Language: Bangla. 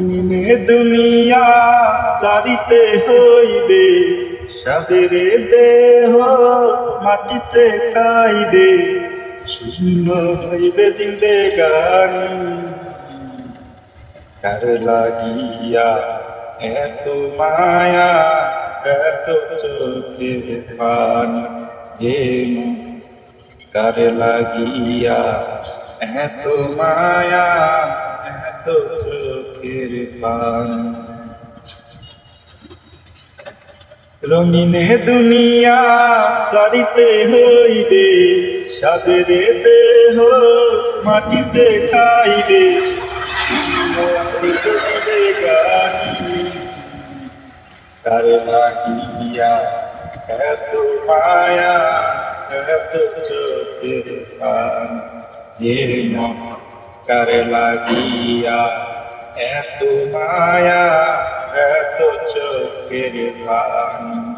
মিনে দুনিয়া সারিতে হইবে, সাদের দেহ মাটিতে খাইবে, শূন্য হইবে জিন্দেগানি। কার লাগিয়া এত মায়া, এত চোখের পানি, কার লাগিয়া এত মায়া, এত চোখের পানি। রঙিনে দুনিয়া সারিতে হইবে, সাদের দেহ মাটিতে খাইবে, গানি। কার লাগিয়া এত মায়া, এত চোখের পানি, কার লাগিয়া এত মায়া, এত চোখের পানি।